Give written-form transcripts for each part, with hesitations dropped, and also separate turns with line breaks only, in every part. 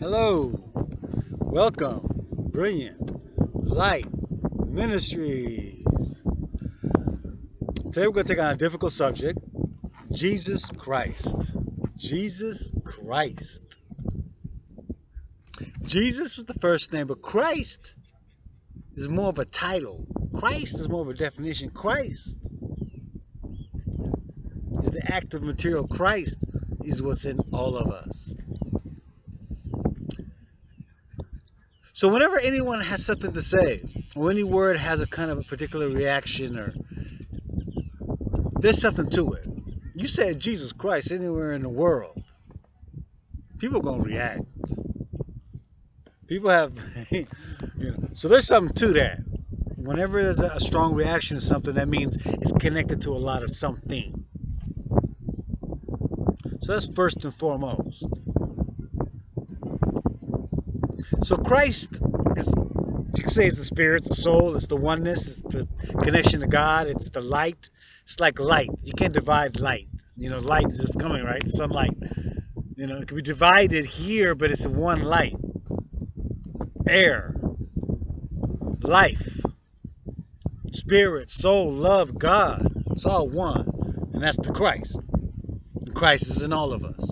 Hello, welcome, Brilliant Light Ministries. Today we're going to take on a difficult subject, Jesus Christ. Jesus Christ. Jesus was the first name, but Christ is more of a title. Christ is more of a definition. Christ is the active material. Christ is what's in all of us. So whenever anyone has something to say, or any word has a kind of a particular reaction, or there's something to it. You said Jesus Christ anywhere in the world, people are gonna react. People have, so there's something to that. Whenever there's a strong reaction to something, that means it's connected to a lot of something. So that's first and foremost. So Christ is, you can say, it's the spirit, the soul, it's the oneness, it's the connection to God, it's the light. It's like light. You can't divide light. Light is just coming, right? Sunlight. It can be divided here, but it's one light. Air, life, spirit, soul, love, God. It's all one. And that's the Christ. And Christ is in all of us.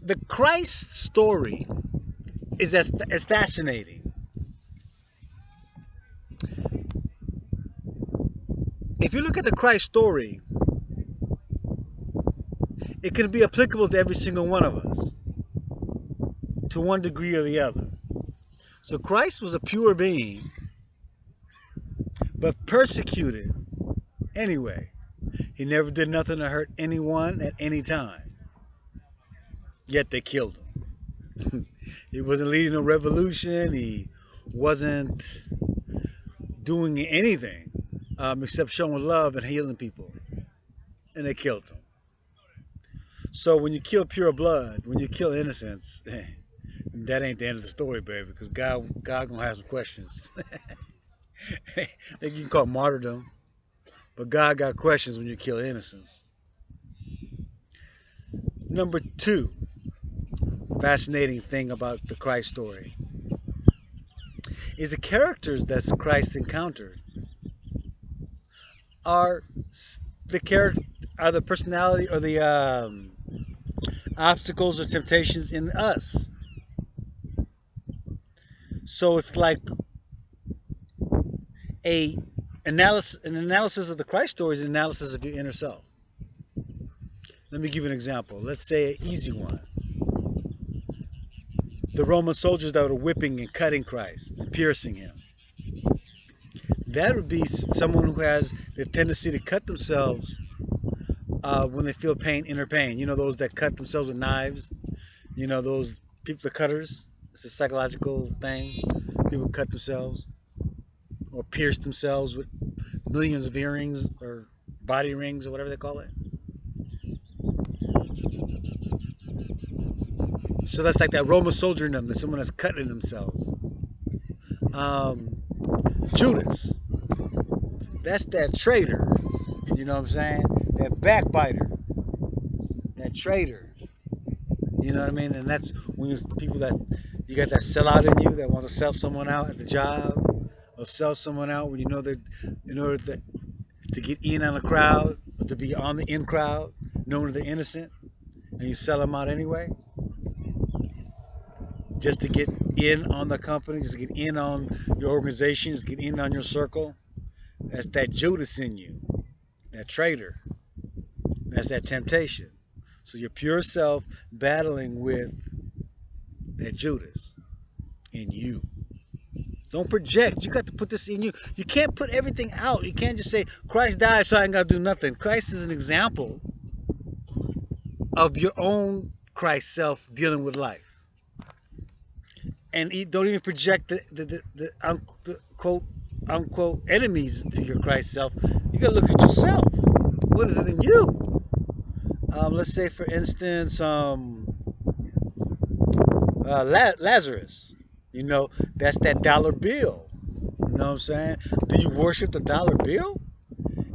The Christ story is as fascinating. If you look at the Christ story, it can be applicable to every single one of us, to one degree or the other. So Christ was a pure being, but persecuted anyway. He never did nothing to hurt anyone at any time. Yet they killed him. He wasn't leading a revolution. He wasn't doing anything except showing love and healing people. And they killed him. So when you kill pure blood, when you kill innocence, that ain't the end of the story, baby, because God gonna have some questions. You can call it martyrdom, but God got questions when you kill innocence. Number two, fascinating thing about the Christ story is the characters that Christ encountered are the personality or the obstacles or temptations in us. So it's like an analysis of the Christ story is an analysis of your inner self. Let me give you an example. Let's say an easy one. The Roman soldiers that were whipping and cutting Christ and piercing him. That would be someone who has the tendency to cut themselves when they feel pain, inner pain. Those that cut themselves with knives. Those people, the cutters. It's a psychological thing. People cut themselves or pierce themselves with millions of earrings or body rings or whatever they call it. So that's like that Roman soldier in them, that someone that's cutting themselves. Judas, that's that traitor. You know what I'm saying? That backbiter, that traitor. You know what I mean? And that's when you people that you got that sellout in you that wants to sell someone out at the job, or sell someone out when you know that in order to get in on a crowd, or to be on the in crowd, knowing they're innocent, and you sell them out anyway, just to get in on the company, just to get in on your organization, just to get in on your circle. That's that Judas in you, that traitor. That's that temptation. So your pure self battling with that Judas in you. Don't project. You got to put this in you. You can't put everything out. You can't just say, Christ died, so I ain't got to do nothing. Christ is an example of your own Christ self dealing with life. And don't even project the quote unquote enemies to your Christ self. You got to look at yourself. What is it in you? Let's say, for instance, Lazarus. That's that dollar bill. You know what I'm saying? Do you worship the dollar bill?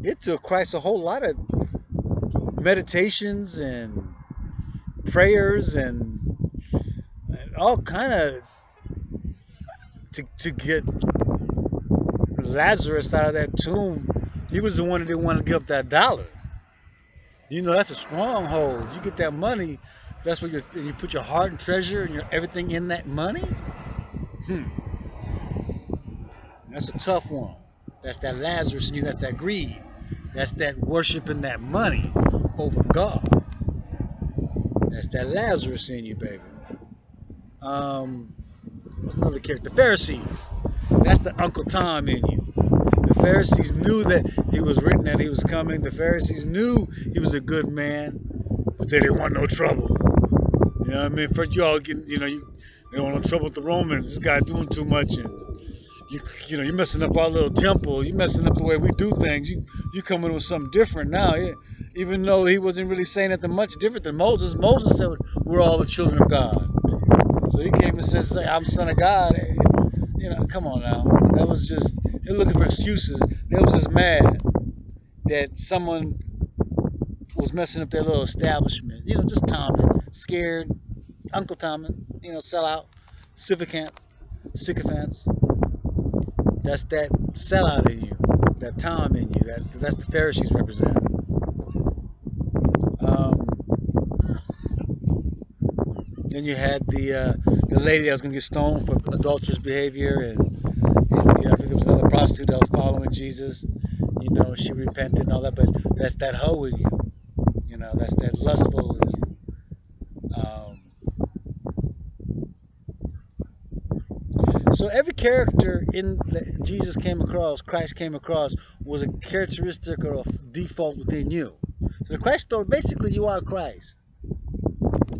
It took Christ a whole lot of meditations and prayers and all kind of to get Lazarus out of that tomb. He was the one that didn't want to give up that dollar. You know, that's a stronghold. You get that money, that's where you put your heart and treasure and your everything in that money. That's a tough one. That's that Lazarus in you. That's that greed. That's that worshiping that money over God. That's that Lazarus in you, baby. What's another character? The Pharisees. That's the Uncle Tom in you. The Pharisees knew that he was written that he was coming. The Pharisees knew he was a good man, but they didn't want no trouble. You know what I mean? First, you all get, they don't want no trouble with the Romans. This guy doing too much, and you're messing up our little temple. You're messing up the way we do things. You coming with something different now. Yeah. Even though he wasn't really saying anything much different than Moses. Moses said we're all the children of God. So he came and says, I'm the son of God. Come on now. That was just, they're looking for excuses. They was just mad that someone was messing up their little establishment. Just Tommen, scared, Uncle Tommen, sellout, sycophants. That's that sellout in you, that Tom in you. That's the Pharisees represent. Then you had the lady that was going to get stoned for adulterous behavior, and I think there was another prostitute that was following Jesus. She repented and all that, but that's that hoe in you. That's that lustful in you. So every character that Jesus came across, Christ came across, was a characteristic or a default within you. So the Christ story, basically you are Christ.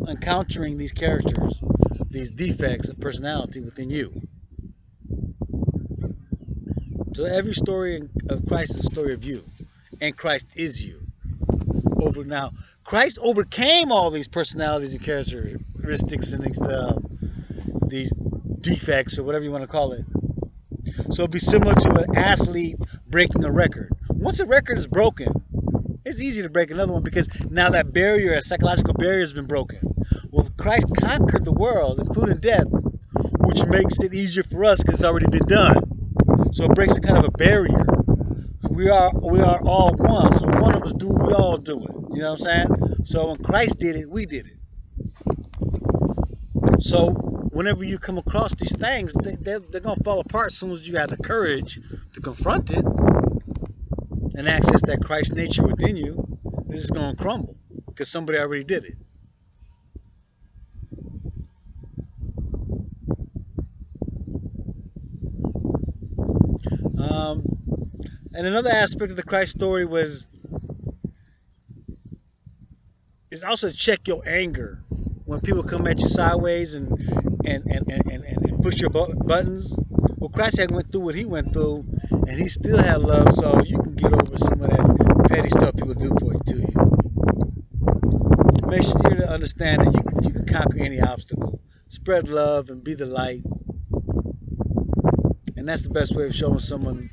Encountering these characters, these defects of personality within you. So every story of Christ is a story of you. And Christ is you. Now, Christ overcame all these personalities and characteristics and these defects or whatever you want to call it. So it'd be similar to an athlete breaking a record. Once a record is broken, it's easy to break another one because now that barrier, a psychological barrier, has been broken. Well, Christ conquered the world, including death, which makes it easier for us because it's already been done. So it breaks a kind of a barrier. We are all one. So one of us do it, we all do it. You know what I'm saying? So when Christ did it, we did it. So whenever you come across these things, they're going to fall apart as soon as you have the courage to confront it and access that Christ nature within you. This is going to crumble because somebody already did it. And another aspect of the Christ story is also to check your anger when people come at you sideways and push your buttons. Well, Christ had went through what he went through, and he still had love, so you can get over some of that petty stuff people do to you. Make sure to understand that you can conquer any obstacle. Spread love and be the light. And that's the best way of showing someone,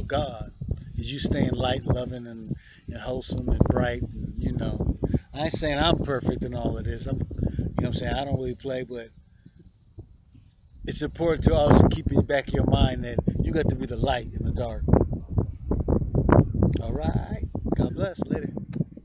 God, is you staying light, loving, and wholesome and bright. And, I ain't saying I'm perfect in all of this. I'm, what I'm saying? I don't really play, but it's important to also keep in the back of your mind that you got to be the light in the dark. All right. God bless. Later.